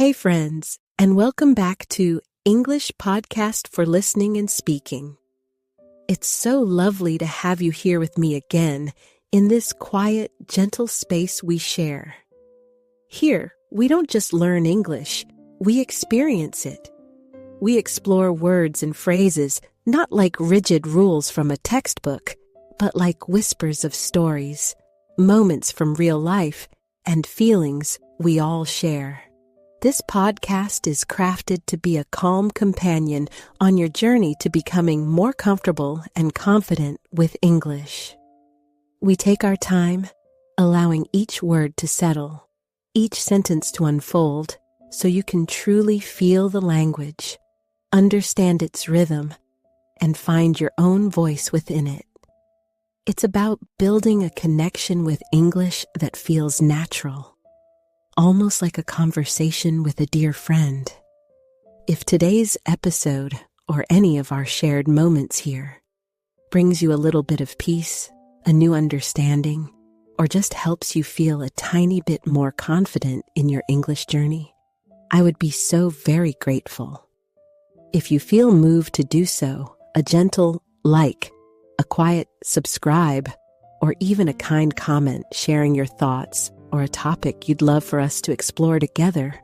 Hey friends, and welcome back to English Podcast for Listening and Speaking. It's so lovely to have you here with me again in this quiet, gentle space we share. Here, we don't just learn English, we experience it. We explore words and phrases not like rigid rules from a textbook, but like whispers of stories, moments from real life, and feelings we all share. This podcast is crafted to be a calm companion on your journey to becoming more comfortable and confident with English. We take our time, allowing each word to settle, each sentence to unfold, so you can truly feel the language, understand its rhythm, and find your own voice within it. It's about building a connection with English that feels natural, almost like a conversation with a dear friend. If today's episode, or any of our shared moments here, brings you a little bit of peace, a new understanding, or just helps you feel a tiny bit more confident in your English journey, I would be so very grateful. If you feel moved to do so, a gentle like, a quiet subscribe, or even a kind comment sharing your thoughts or a topic you'd love for us to explore together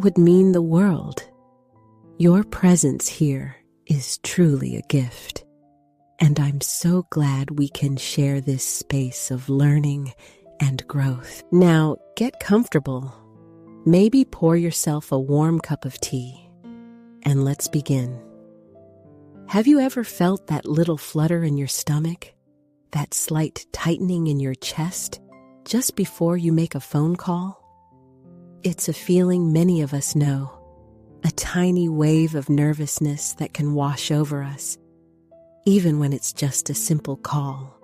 would mean the world. Your presence here is truly a gift, and I'm so glad we can share this space of learning and growth. Now, get comfortable. Maybe pour yourself a warm cup of tea, and let's begin. Have you ever felt that little flutter in your stomach, that slight tightening in your chest, just before you make a phone call? It's a feeling many of us know, a tiny wave of nervousness that can wash over us, even when it's just a simple call.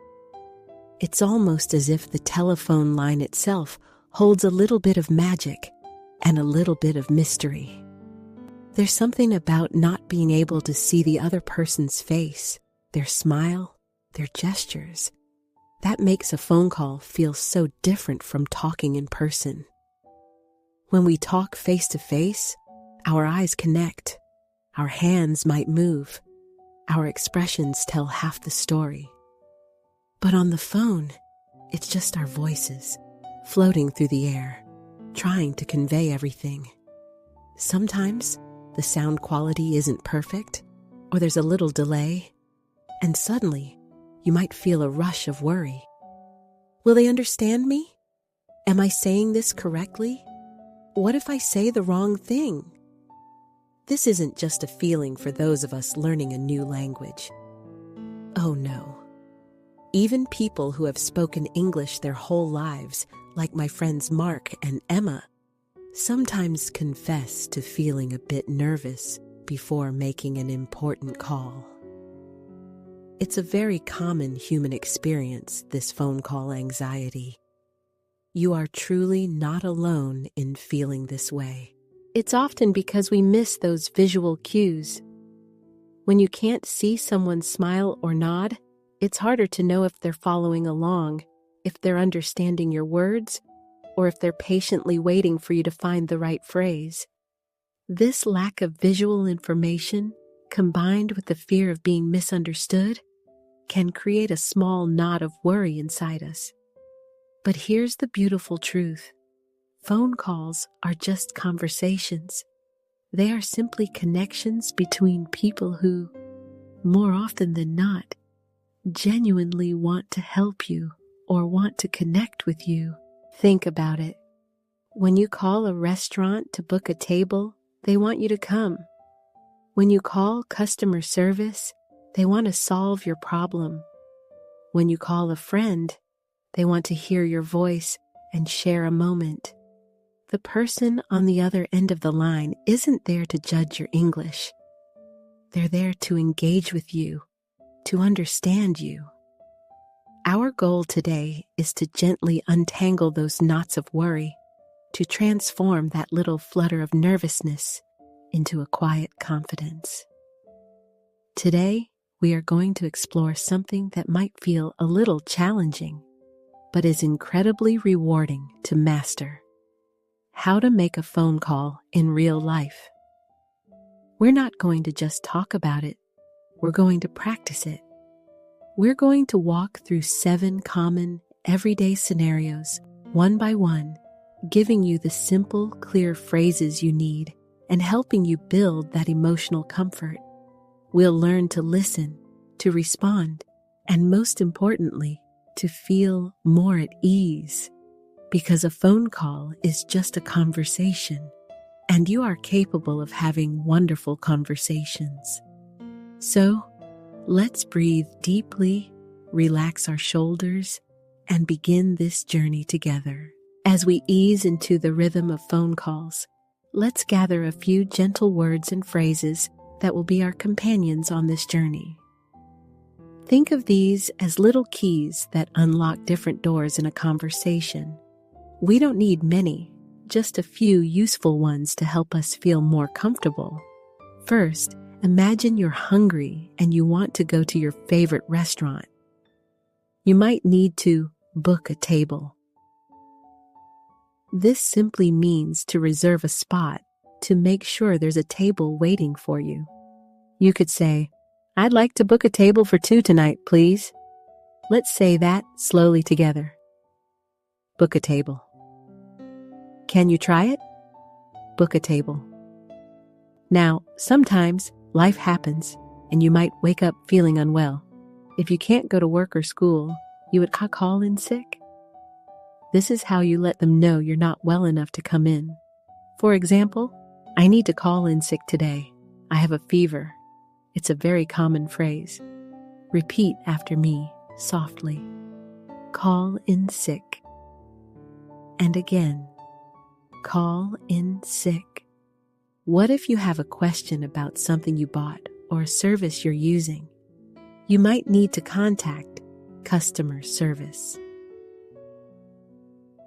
It's almost as if the telephone line itself holds a little bit of magic and a little bit of mystery. There's something about not being able to see the other person's face, their smile, their gestures, that makes a phone call feel so different from talking in person. When we talk face to face, our eyes connect, our hands might move, our expressions tell half the story. But on the phone, it's just our voices, floating through the air, trying to convey everything. Sometimes, the sound quality isn't perfect, or there's a little delay, and suddenly, you might feel a rush of worry. Will they understand me? Am I saying this correctly? What if I say the wrong thing? This isn't just a feeling for those of us learning a new language. Oh no. Even people who have spoken English their whole lives, like my friends Mark and Emma, sometimes confess to feeling a bit nervous before making an important call. It's a very common human experience, this phone call anxiety. You are truly not alone in feeling this way. It's often because we miss those visual cues. When you can't see someone smile or nod, it's harder to know if they're following along, if they're understanding your words, or if they're patiently waiting for you to find the right phrase. This lack of visual information, combined with the fear of being misunderstood, can create a small knot of worry inside us. But here's the beautiful truth. Phone calls are just conversations. They are simply connections between people who, more often than not, genuinely want to help you or want to connect with you. Think about it. When you call a restaurant to book a table, they want you to come. When you call customer service, they want to solve your problem. When you call a friend, they want to hear your voice and share a moment. The person on the other end of the line isn't there to judge your English. They're there to engage with you, to understand you. Our goal today is to gently untangle those knots of worry, to transform that little flutter of nervousness into a quiet confidence. Today, we are going to explore something that might feel a little challenging, but is incredibly rewarding to master. how to make a phone call in real life. We're not going to just talk about it, we're going to practice it. We're going to walk through 7 common, everyday scenarios, one by one, giving you the simple, clear phrases you need and helping you build that emotional comfort. We'll learn to listen, to respond, and most importantly, to feel more at ease. Because a phone call is just a conversation, and you are capable of having wonderful conversations. So, let's breathe deeply, relax our shoulders, and begin this journey together. As we ease into the rhythm of phone calls, let's gather a few gentle words and phrases that will be our companions on this journey. Think of these as little keys that unlock different doors in a conversation. We don't need many, just a few useful ones to help us feel more comfortable. First, imagine you're hungry and you want to go to your favorite restaurant. You might need to book a table. This simply means to reserve a spot to make sure there's a table waiting for you. You could say, "I'd like to book a table for 2 tonight, please." Let's say that slowly together. Book a table. Can you try it? Book a table. Now, sometimes life happens and you might wake up feeling unwell. If you can't go to work or school, you would call in sick. This is how you let them know you're not well enough to come in. For example, "I need to call in sick today. I have a fever." It's a very common phrase. Repeat after me, softly. Call in sick. And again, call in sick. What if you have a question about something you bought or a service you're using? You might need to contact customer service.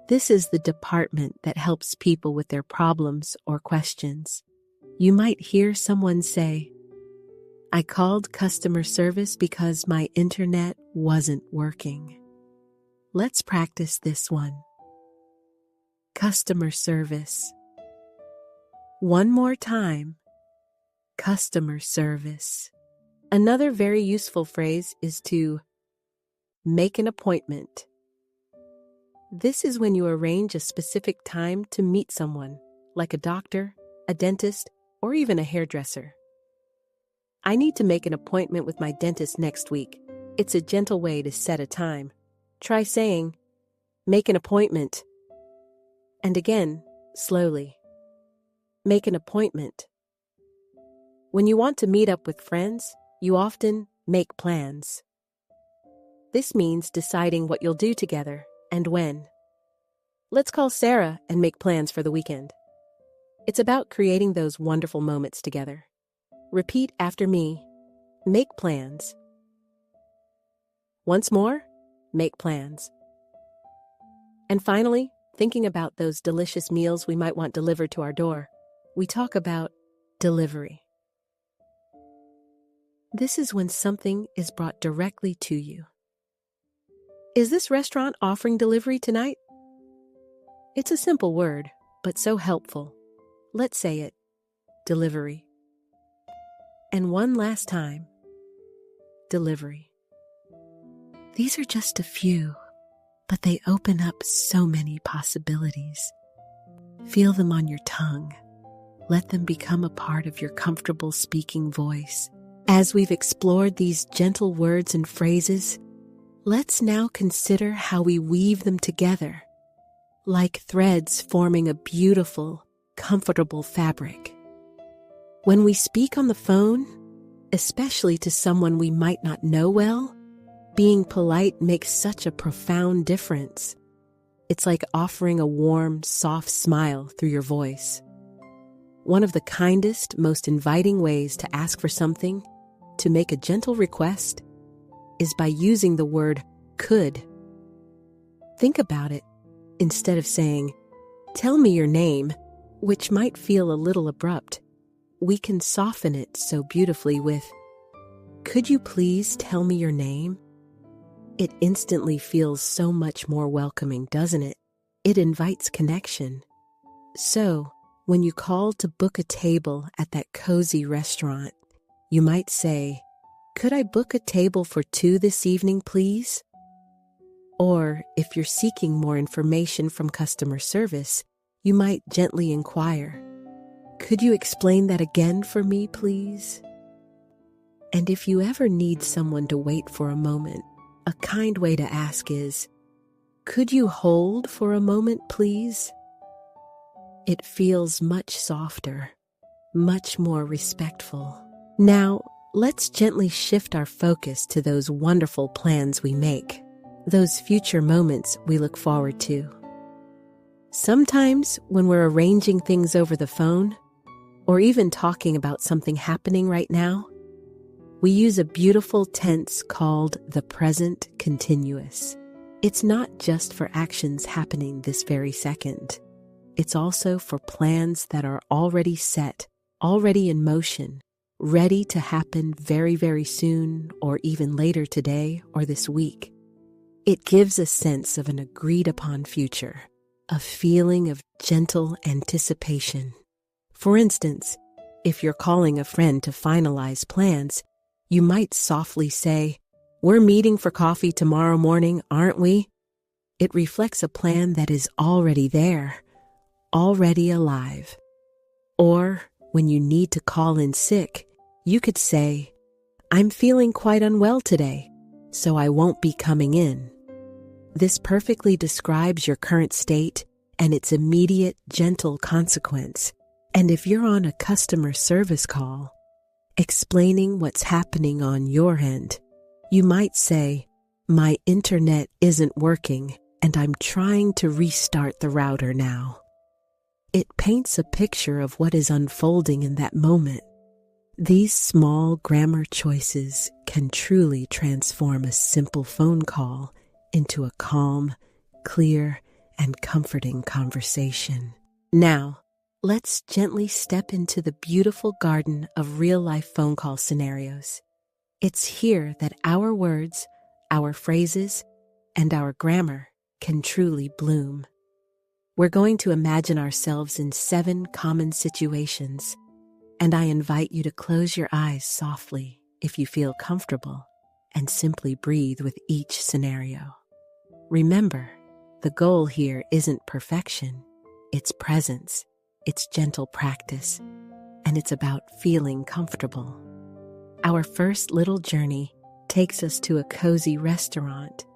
This is the department that helps people with their problems or questions. You might hear someone say, "I called customer service because my internet wasn't working." Let's practice this one. Customer service. One more time. Customer service. Another very useful phrase is to make an appointment. This is when you arrange a specific time to meet someone, like a doctor, a dentist, or even a hairdresser. "I need to make an appointment with my dentist next week." It's a gentle way to set a time. Try saying, "Make an appointment." And again, slowly. Make an appointment. When you want to meet up with friends, you often make plans. This means deciding what you'll do together and when. Let's call Sarah and make plans for the weekend. It's about creating those wonderful moments together. Repeat after me. Make plans. Once more, make plans. And finally, thinking about those delicious meals we might want delivered to our door, we talk about delivery. This is when something is brought directly to you. "Is this restaurant offering delivery tonight?" It's a simple word, but so helpful. Let's say it. Delivery. And one last time. Delivery. These are just a few, but they open up so many possibilities. Feel them on your tongue. Let them become a part of your comfortable speaking voice. As we've explored these gentle words and phrases, let's now consider how we weave them together, like threads forming a beautiful, comfortable fabric. When we speak on the phone, especially to someone we might not know well, being polite makes such a profound difference. It's like offering a warm, soft smile through your voice. One of the kindest, most inviting ways to ask for something, to make a gentle request, is by using the word could. Think about it. Instead of saying, "Tell me your name," which might feel a little abrupt, we can soften it so beautifully with, "Could you please tell me your name?" It instantly feels so much more welcoming, doesn't it? It invites connection. So, when you call to book a table at that cozy restaurant, you might say, "Could I book a table for 2 this evening, please?" Or, if you're seeking more information from customer service, you might gently inquire, "Could you explain that again for me, please?" And if you ever need someone to wait for a moment, a kind way to ask is, "Could you hold for a moment, please?" It feels much softer, much more respectful. Now, let's gently shift our focus to those wonderful plans we make, those future moments we look forward to. Sometimes, when we're arranging things over the phone, or even talking about something happening right now, we use a beautiful tense called the present continuous. It's not just for actions happening this very second. It's also for plans that are already set, already in motion, ready to happen very, very soon, or even later today or this week. It gives a sense of an agreed-upon future, a feeling of gentle anticipation. For instance, if you're calling a friend to finalize plans, you might softly say, "We're meeting for coffee tomorrow morning, aren't we?" It reflects a plan that is already there, already alive. Or, when you need to call in sick, you could say, "I'm feeling quite unwell today, so I won't be coming in." This perfectly describes your current state and its immediate, gentle consequence. And if you're on a customer service call, explaining what's happening on your end, you might say, "My internet isn't working, and I'm trying to restart the router now." It paints a picture of what is unfolding in that moment. These small grammar choices can truly transform a simple phone call into a calm, clear, and comforting conversation. Now, let's gently step into the beautiful garden of real-life phone call scenarios. It's here that our words, our phrases, and our grammar can truly bloom. We're going to imagine ourselves in 7 common situations, and I invite you to close your eyes softly if you feel comfortable and simply breathe with each scenario. Remember, the goal here isn't perfection, it's presence, it's gentle practice, and it's about feeling comfortable. Our first little journey takes us to a cozy restaurant.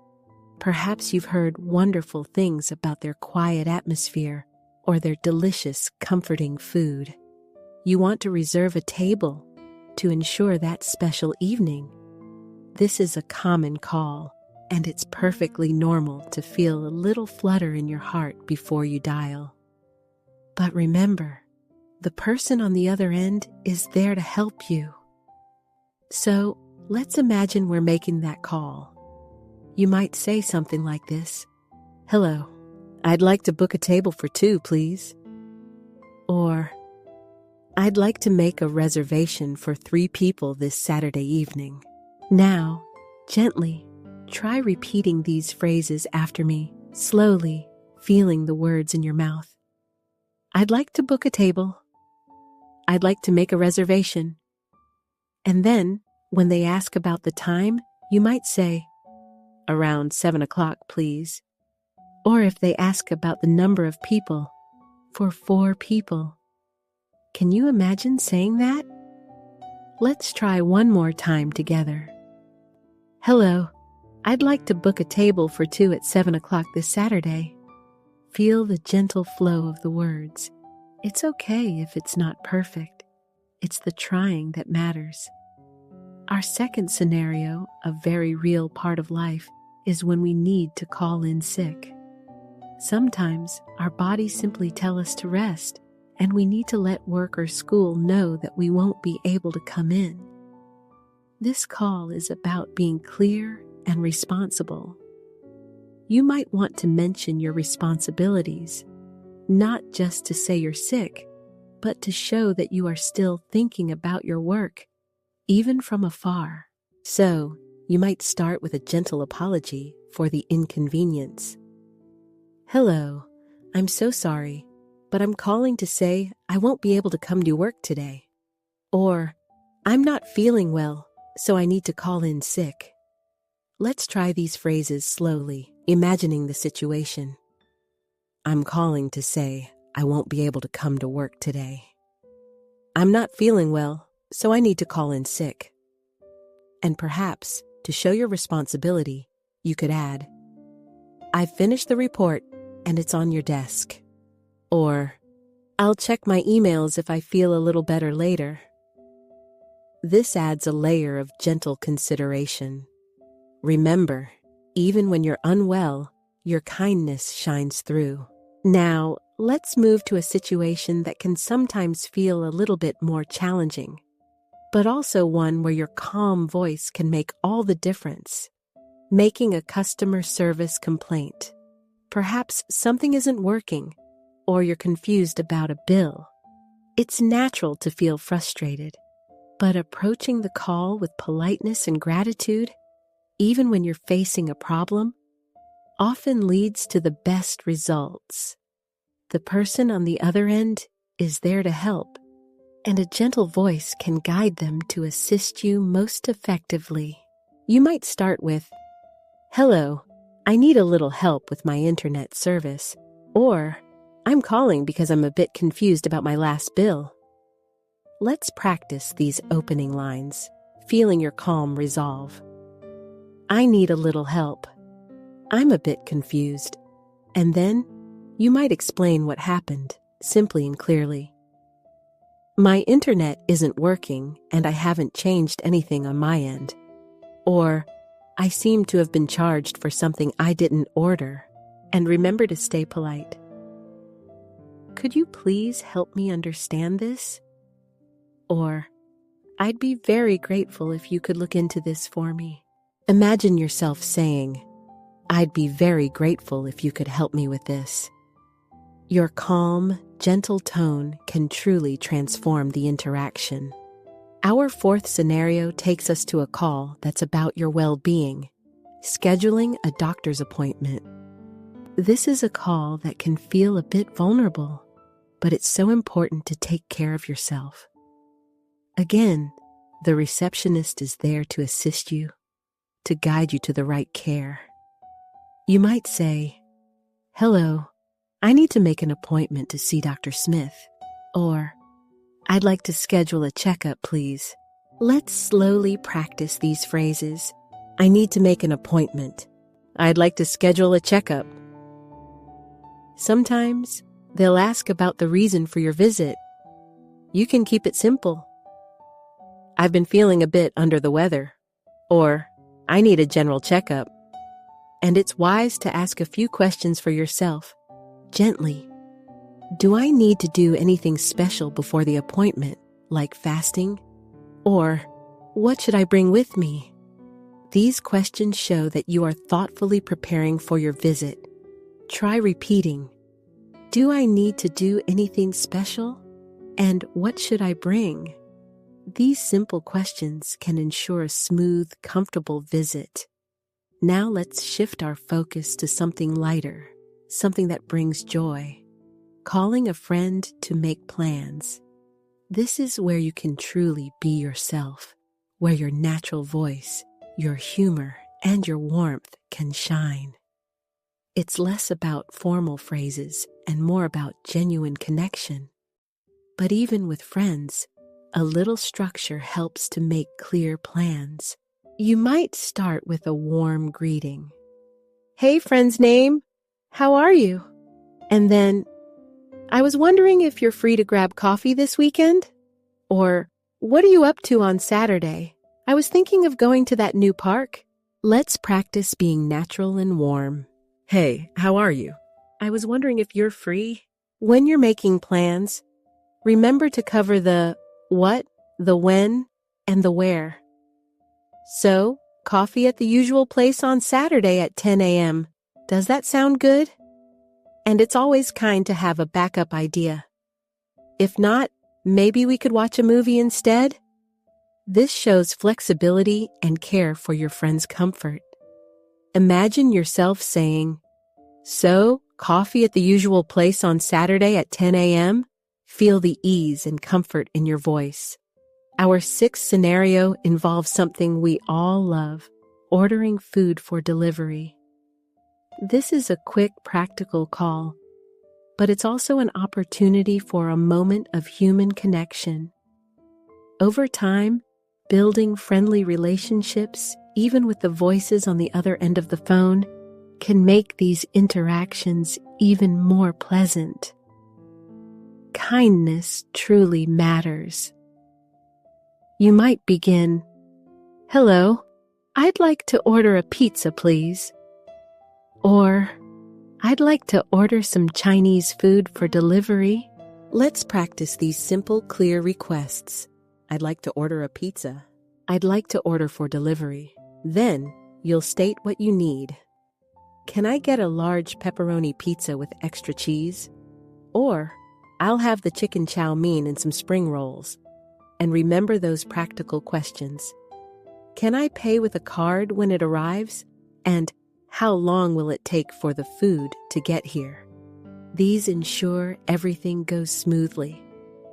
Perhaps you've heard wonderful things about their quiet atmosphere or their delicious, comforting food. You want to reserve a table to ensure that special evening. This is a common call, and it's perfectly normal to feel a little flutter in your heart before you dial. But remember, the person on the other end is there to help you. So, let's imagine we're making that call. You might say something like this: "Hello, I'd like to book a table for 2, please." Or, "I'd like to make a reservation for 3 people this Saturday evening." Now, gently, try repeating these phrases after me, slowly, feeling the words in your mouth. "I'd like to book a table." "I'd like to make a reservation." And then, when they ask about the time, you might say, "Around 7 o'clock, please." Or if they ask about the number of people, "For 4 people." Can you imagine saying that? Let's try one more time together. "Hello, I'd like to book a table for 2 at 7 o'clock this Saturday." Feel the gentle flow of the words. It's okay if it's not perfect. It's the trying that matters. Our second scenario, a very real part of life, is when we need to call in sick. Sometimes our bodies simply tell us to rest, and we need to let work or school know that we won't be able to come in. This call is about being clear and responsible. You might want to mention your responsibilities, not just to say you're sick, but to show that you are still thinking about your work, even from afar. So, you might start with a gentle apology for the inconvenience. "Hello, I'm so sorry. but I'm calling to say I won't be able to come to work today. Or, I'm not feeling well, so I need to call in sick. Let's try these phrases slowly, imagining the situation. I'm calling to say I won't be able to come to work today. I'm not feeling well, so I need to call in sick. And perhaps, to show your responsibility, you could add, I've finished the report and it's on your desk. Or, I'll check my emails if I feel a little better later. This adds a layer of gentle consideration. Remember, even when you're unwell, your kindness shines through. Now, let's move to a situation that can sometimes feel a little bit more challenging, but also one where your calm voice can make all the difference. Making a customer service complaint. Perhaps something isn't working, or you're confused about a bill. It's natural to feel frustrated, but approaching the call with politeness and gratitude, even when you're facing a problem, often leads to the best results. The person on the other end is there to help, and a gentle voice can guide them to assist you most effectively. You might start with, Hello, I need a little help with my internet service, or I'm calling because I'm a bit confused about my last bill. Let's practice these opening lines, feeling your calm resolve. I need a little help. I'm a bit confused. And then, you might explain what happened, simply and clearly. My internet isn't working, and I haven't changed anything on my end. Or, I seem to have been charged for something I didn't order. And remember to stay polite. Could you please help me understand this? Or, I'd be very grateful if you could look into this for me. Imagine yourself saying, I'd be very grateful if you could help me with this. Your calm, gentle tone can truly transform the interaction. Our fourth scenario takes us to a call that's about your well-being, scheduling a doctor's appointment. This is a call that can feel a bit vulnerable, but it's so important to take care of yourself. Again, the receptionist is there to assist you, to guide you to the right care. You might say, Hello, I need to make an appointment to see Dr. Smith. Or, I'd like to schedule a checkup, please. Let's slowly practice these phrases. I need to make an appointment. I'd like to schedule a checkup. Sometimes, they'll ask about the reason for your visit. You can keep it simple. I've been feeling a bit under the weather. Or, I need a general checkup. And it's wise to ask a few questions for yourself, gently. Do I need to do anything special before the appointment, like fasting? Or, what should I bring with me? These questions show that you are thoughtfully preparing for your visit. Try repeating, do I need to do anything special? And what should I bring? These simple questions can ensure a smooth, comfortable visit. Now let's shift our focus to something lighter, something that brings joy. Calling a friend to make plans. This is where you can truly be yourself, where your natural voice, your humor, and your warmth can shine. It's less about formal phrases and more about genuine connection. But even with friends, a little structure helps to make clear plans. You might start with a warm greeting. Hey, friend's name, how are you? And then, I was wondering if you're free to grab coffee this weekend? Or, what are you up to on Saturday? I was thinking of going to that new park. Let's practice being natural and warm. Hey, how are you? I was wondering if you're free. When you're making plans, remember to cover the what, the when, and the where. So, coffee at the usual place on Saturday at 10 a.m. Does that sound good? And it's always kind to have a backup idea. If not, maybe we could watch a movie instead? This shows flexibility and care for your friend's comfort. Imagine yourself saying, So, coffee at the usual place on Saturday at 10 a.m.? Feel the ease and comfort in your voice. Our sixth scenario involves something we all love: ordering food for delivery. This is a quick, practical call, but it's also an opportunity for a moment of human connection. Over time, building friendly relationships, even with the voices on the other end of the phone, can make these interactions even more pleasant. Kindness truly matters. You might begin, "Hello, I'd like to order a pizza, please." Or, "I'd like to order some Chinese food for delivery." Let's practice these simple, clear requests. I'd like to order a pizza. I'd like to order for delivery. Then, you'll state what you need. Can I get a large pepperoni pizza with extra cheese? Or, I'll have the chicken chow mein and some spring rolls. And remember those practical questions. Can I pay with a card when it arrives? And how long will it take for the food to get here? These ensure everything goes smoothly.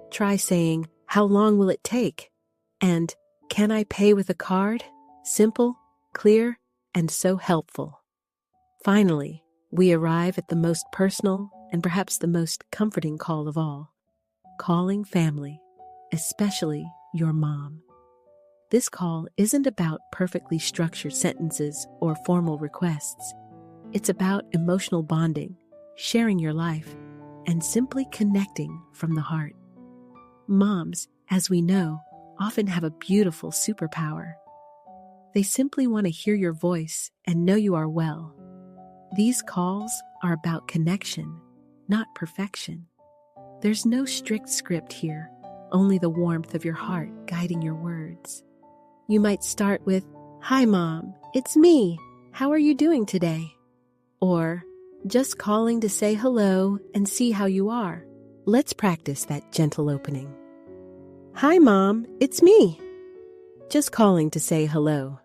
Try saying, "How long will it take?" And "Can I pay with a card?" Simple, clear, and so helpful. Finally, we arrive at the most personal and perhaps the most comforting call of all: calling family, especially your mom. This call isn't about perfectly structured sentences or formal requests. It's about emotional bonding, sharing your life, and simply connecting from the heart. Moms, as we know, often have a beautiful superpower. They simply want to hear your voice and know you are well. These calls are about connection, not perfection. There's no strict script here, only the warmth of your heart guiding your words. You might start with, "Hi, Mom, it's me. How are you doing today?" Or, "Just calling to say hello and see how you are." Let's practice that gentle opening. "Hi, Mom, it's me. Just calling to say hello."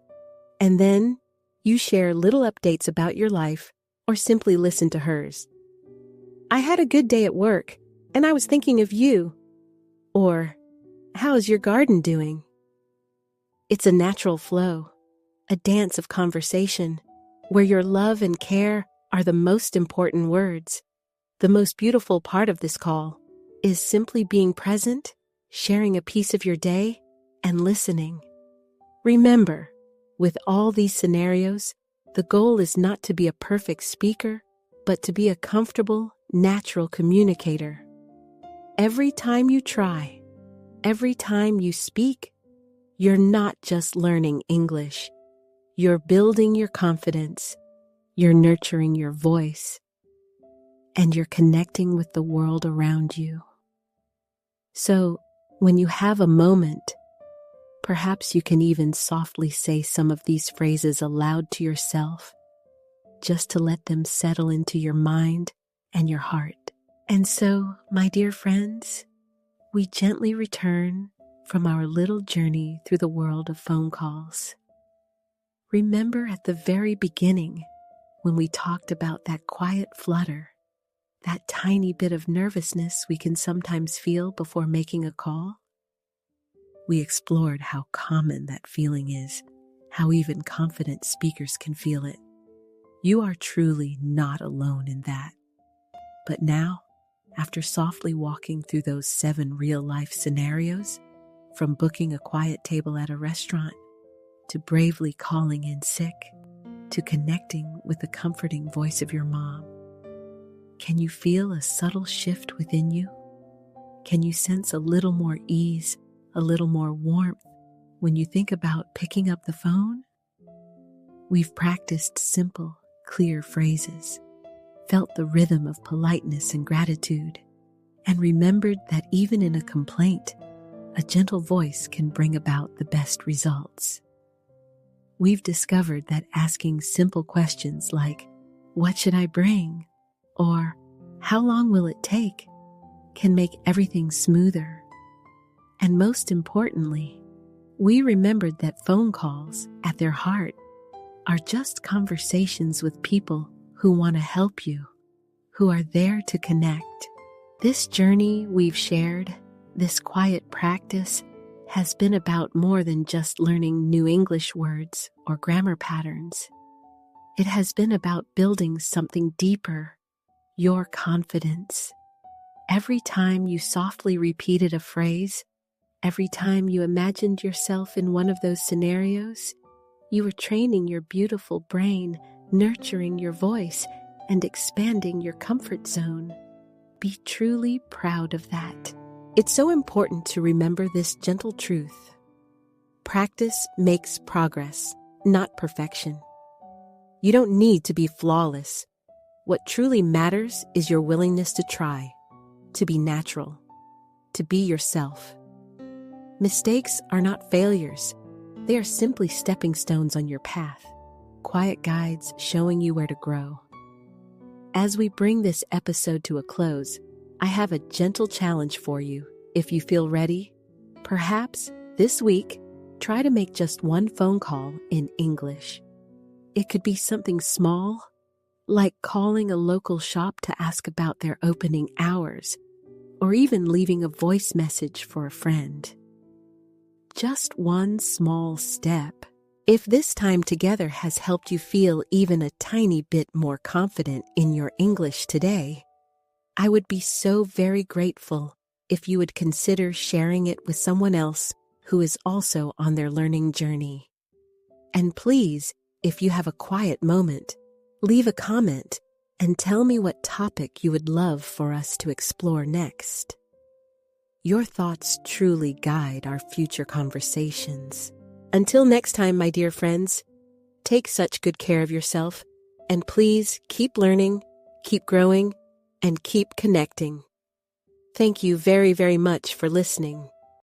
And then you share little updates about your life or simply listen to hers. "I had a good day at work and I was thinking of you." Or, "How's your garden doing?" It's a natural flow, a dance of conversation, where your love and care are the most important words. The most beautiful part of this call is simply being present, sharing a piece of your day, and listening. Remember, with all these scenarios, the goal is not to be a perfect speaker, but to be a comfortable, natural communicator. Every time you try, every time you speak, you're not just learning English. You're building your confidence, you're nurturing your voice, and you're connecting with the world around you. So, when you have a moment, perhaps you can even softly say some of these phrases aloud to yourself, just to let them settle into your mind and your heart. And so, my dear friends, we gently return from our little journey through the world of phone calls. Remember at the very beginning when we talked about that quiet flutter, that tiny bit of nervousness we can sometimes feel before making a call? We explored how common that feeling is, how even confident speakers can feel it. You are truly not alone in that. But now, after softly walking through those 7 real-life scenarios, from booking a quiet table at a restaurant, to bravely calling in sick, to connecting with the comforting voice of your mom, can you feel a subtle shift within you? Can you sense a little more ease, a little more warmth when you think about picking up the phone? We've practiced simple, clear phrases, felt the rhythm of politeness and gratitude, and remembered that even in a complaint, a gentle voice can bring about the best results. We've discovered that asking simple questions like, "What should I bring?" or "How long will it take?" can make everything smoother. And most importantly, we remembered that phone calls, at their heart, are just conversations with people who want to help you, who are there to connect. This journey we've shared, this quiet practice, has been about more than just learning new English words or grammar patterns. It has been about building something deeper, your confidence. Every time you softly repeated a phrase, every time you imagined yourself in one of those scenarios, you were training your beautiful brain, nurturing your voice, and expanding your comfort zone. Be truly proud of that. It's so important to remember this gentle truth. Practice makes progress, not perfection. You don't need to be flawless. What truly matters is your willingness to try, to be natural, to be yourself. Mistakes are not failures. They are simply stepping stones on your path, quiet guides showing you where to grow. As we bring this episode to a close, I have a gentle challenge for you. If you feel ready, perhaps this week, try to make just one phone call in English. It could be something small, like calling a local shop to ask about their opening hours, or even leaving a voice message for a friend. Just one small step. If this time together has helped you feel even a tiny bit more confident in your English today, I would be so very grateful if you would consider sharing it with someone else who is also on their learning journey. And please, if you have a quiet moment, leave a comment and tell me what topic you would love for us to explore next. Your thoughts truly guide our future conversations. Until next time, my dear friends, take such good care of yourself, and please keep learning, keep growing, and keep connecting. Thank you very, very much for listening.